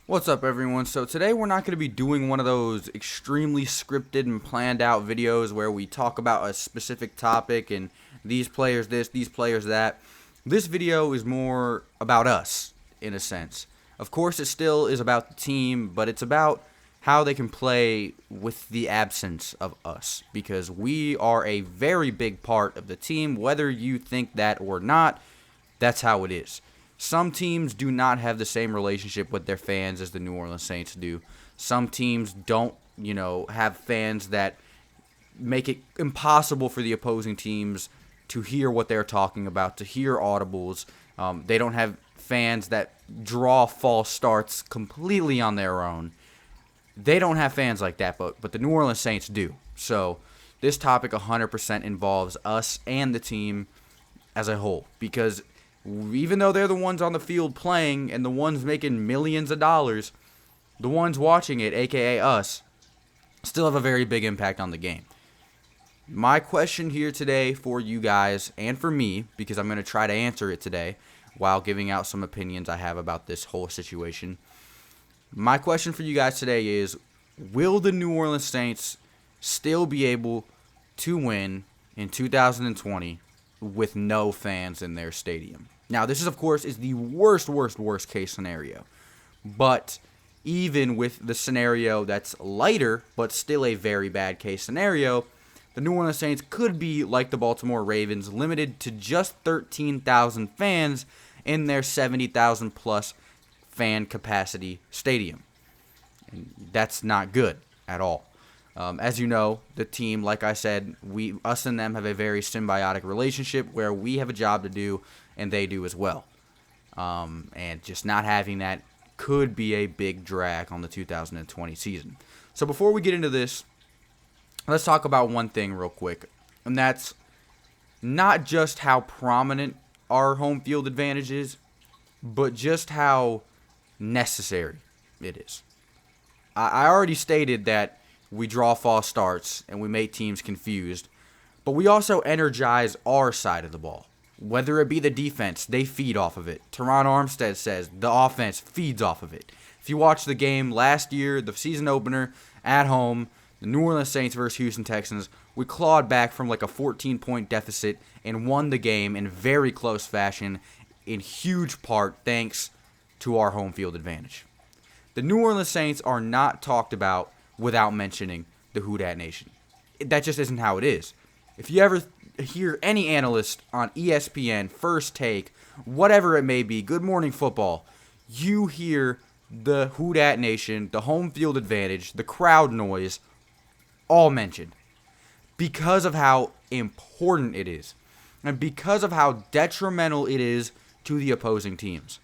What's up, everyone? So today we're not going to be doing one of those extremely scripted and planned out videos where we talk about a specific topic and these players this, these players that. This video is more about us, in a sense. Of course, it still is about the team, but it's about how they can play with the absence of us, because we are a very big part of the team, whether you think that or not. That's how it is. Some teams do not have the same relationship with their fans as the New Orleans Saints do. Some teams don't, have fans that make it impossible for the opposing teams to hear what they're talking about, to hear audibles. They don't have fans that draw false starts completely on their own. They don't have fans like that, but the New Orleans Saints do. So this topic 100% involves us and the team as a whole, because even though they're the ones on the field playing and the ones making millions of dollars, the ones watching it, aka us, still have a very big impact on the game. My question here today for you guys and for me, because I'm going to try to answer it today while giving out some opinions I have about this whole situation. My question for you guys today is, will the New Orleans Saints still be able to win in 2020 with no fans in their stadium? Now, this is, of course, is the worst case scenario. But even with the scenario that's lighter, but still a very bad case scenario, the New Orleans Saints could be like the Baltimore Ravens, limited to just 13,000 fans in their 70,000 plus fan capacity stadium. And that's not good at all. As you know, the team, like I said, us and them have a very symbiotic relationship where we have a job to do and they do as well. And just not having that could be a big drag on the 2020 season. So before we get into this, let's talk about one thing real quick, and that's not just how prominent our home field advantage is, but just how necessary it is. I already stated that we draw false starts and we make teams confused, but we also energize our side of the ball. Whether it be the defense, they feed off of it. Teron Armstead says the offense feeds off of it. If you watch the game last year, the season opener at home, the New Orleans Saints versus Houston Texans, we clawed back from like a 14-point deficit and won the game in very close fashion, in huge part thanks to our home field advantage. The New Orleans Saints are not talked about without mentioning the Who Dat Nation. That just isn't how it is. If you ever hear any analyst on ESPN, First Take, whatever it may be, Good Morning Football, you hear the Who Dat Nation, the home field advantage, the crowd noise, all mentioned. Because of how important it is. And because of how detrimental it is to the opposing teams.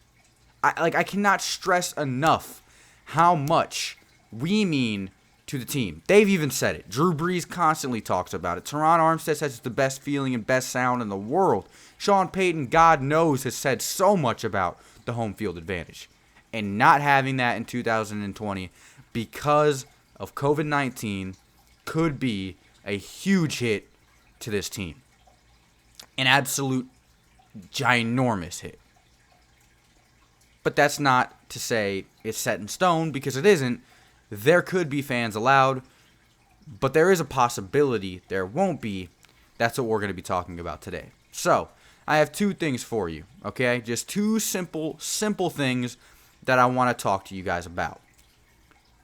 I cannot stress enough how much we mean to the team. They've even said it. Drew Brees constantly talks about it. Teron Armstead says it's the best feeling and best sound in the world. Sean Payton, God knows, has said so much about the home field advantage. And not having that in 2020 because of COVID-19 could be a huge hit to this team. An absolute ginormous hit. But that's not to say it's set in stone, because it isn't. There could be fans allowed, but there is a possibility there won't be. That's what we're going to be talking about today. So, I have two things for you, okay? Just two simple things that I want to talk to you guys about.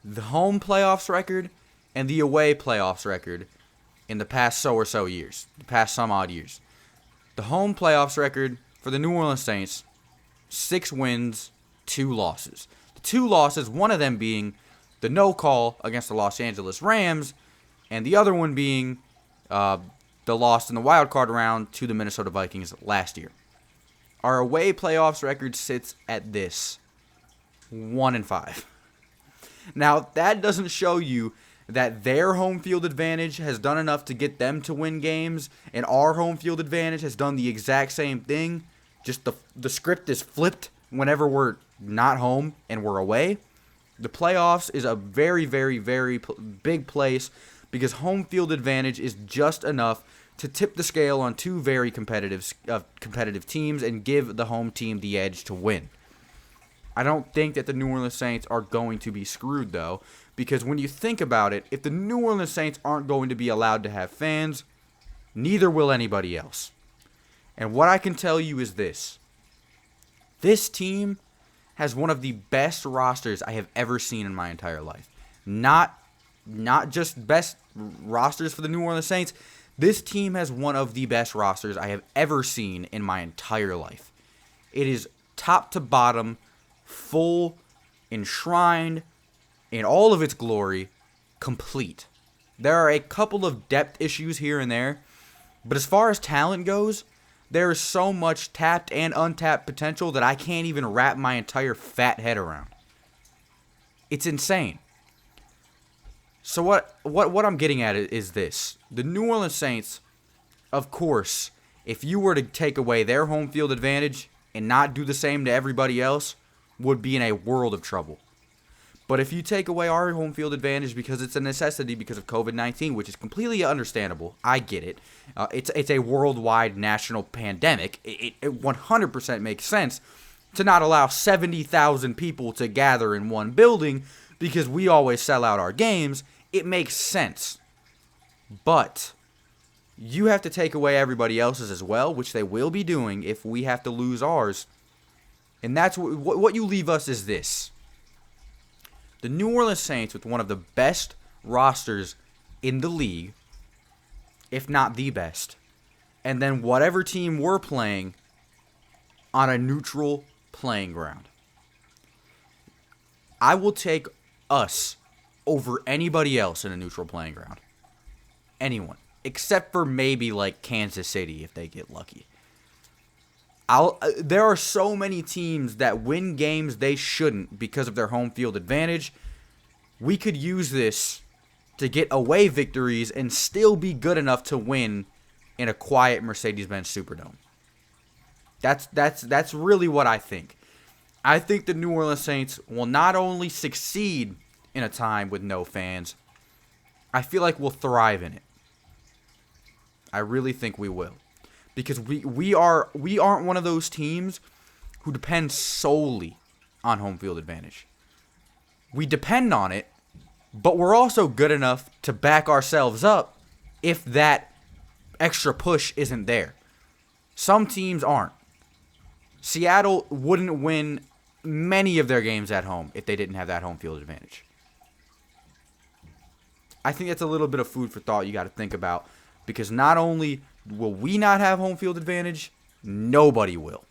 The home playoffs record and the away playoffs record in the past so years, the past some odd years. The home playoffs record for the New Orleans Saints, 6 wins, 2 losses. The 2 losses, one of them being the no call against the Los Angeles Rams, and the other one being the loss in the wild card round to the Minnesota Vikings last year. Our away playoffs record sits at this, 1-5. Now, that doesn't show you that their home field advantage has done enough to get them to win games, and our home field advantage has done the exact same thing. Just the script is flipped whenever we're not home and we're away. The playoffs is a very, very, very big place, because home field advantage is just enough to tip the scale on two very competitive teams and give the home team the edge to win. I don't think that the New Orleans Saints are going to be screwed, though, because when you think about it, if the New Orleans Saints aren't going to be allowed to have fans, neither will anybody else. And what I can tell you is this. This team has one of the best rosters I have ever seen in my entire life. Not just best rosters for the New Orleans Saints. This team has one of the best rosters I have ever seen in my entire life. It is top to bottom, full, enshrined, in all of its glory, complete. There are a couple of depth issues here and there, but as far as talent goes, there is so much tapped and untapped potential that I can't even wrap my entire fat head around. It's insane. So what I'm getting at is this. The New Orleans Saints, of course, if you were to take away their home field advantage and not do the same to everybody else, would be in a world of trouble. But if you take away our home field advantage because it's a necessity because of COVID-19, which is completely understandable, I get it. It's a worldwide national pandemic. It 100% makes sense to not allow 70,000 people to gather in one building because we always sell out our games. It makes sense. But you have to take away everybody else's as well, which they will be doing if we have to lose ours. And that's what you leave us is this. The New Orleans Saints with one of the best rosters in the league, if not the best. And then whatever team we're playing on a neutral playing ground. I will take us over anybody else in a neutral playing ground. Anyone. Except for maybe like Kansas City if they get lucky. There are so many teams that win games they shouldn't because of their home field advantage. We could use this to get away victories and still be good enough to win in a quiet Mercedes-Benz Superdome. That's really what I think. I think the New Orleans Saints will not only succeed in a time with no fans, I feel like we'll thrive in it. I really think we will. Because we aren't one of those teams who depend solely on home field advantage. We depend on it, but we're also good enough to back ourselves up if that extra push isn't there. Some teams aren't. Seattle wouldn't win many of their games at home if they didn't have that home field advantage. I think that's a little bit of food for thought you got to think about, because not only will we not have home field advantage, nobody will.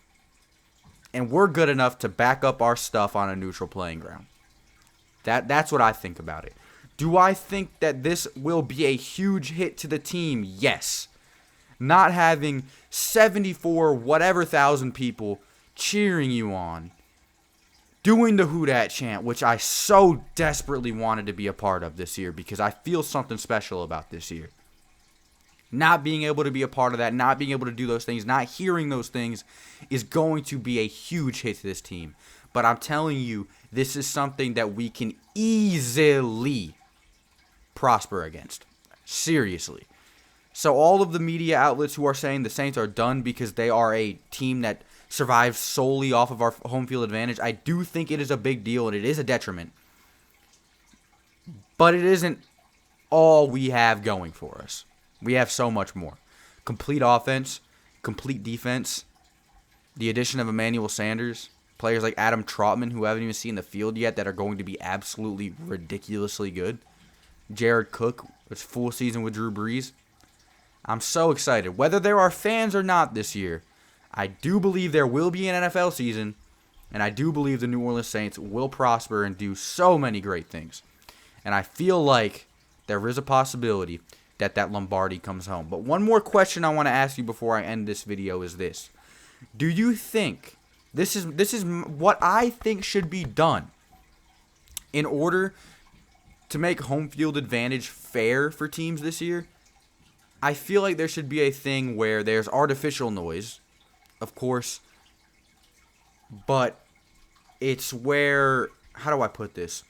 And we're good enough to back up our stuff on a neutral playing ground. That's what I think about it. Do I think that this will be a huge hit to the team? Yes. Not having 74 whatever thousand people cheering you on, doing the Who Dat chant, which I so desperately wanted to be a part of this year because I feel something special about this year. Not being able to be a part of that, not being able to do those things, not hearing those things is going to be a huge hit to this team. But I'm telling you, this is something that we can easily prosper against. Seriously. So all of the media outlets who are saying the Saints are done because they are a team that survives solely off of our home field advantage, I do think it is a big deal and it is a detriment. But it isn't all we have going for us. We have so much more. Complete offense, complete defense, the addition of Emmanuel Sanders, players like Adam Trautman who haven't even seen the field yet that are going to be absolutely ridiculously good. Jared Cook, it's full season with Drew Brees. I'm so excited. Whether there are fans or not this year, I do believe there will be an NFL season, and I do believe the New Orleans Saints will prosper and do so many great things. And I feel like there is a possibility that Lombardi comes home. But one more question I want to ask you before I end this video is this. Do you think, this is what I think should be done in order to make home field advantage fair for teams this year? I feel like there should be a thing where there's artificial noise, of course, but it's where, how do I put this?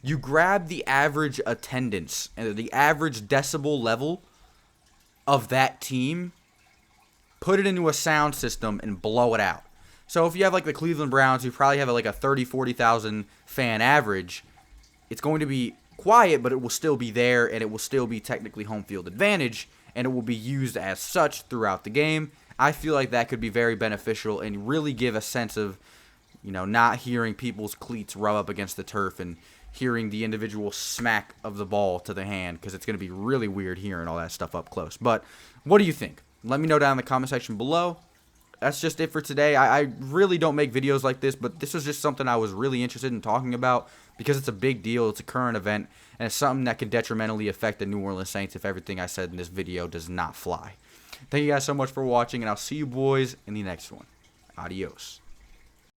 You grab the average attendance and the average decibel level of that team, put it into a sound system, and blow it out. So if you have like the Cleveland Browns, who probably have like a 30,000-40,000 fan average, it's going to be quiet, but it will still be there, and it will still be technically home field advantage, and it will be used as such throughout the game. I feel like that could be very beneficial and really give a sense of, not hearing people's cleats rub up against the turf and hearing the individual smack of the ball to the hand, because it's going to be really weird hearing all that stuff up close. But what do you think? Let me know down in the comment section below. That's just it for today. I really don't make videos like this, but this was just something I was really interested in talking about because it's a big deal. It's a current event, and it's something that could detrimentally affect the New Orleans Saints if everything I said in this video does not fly. Thank you guys so much for watching, and I'll see you boys in the next one. Adios.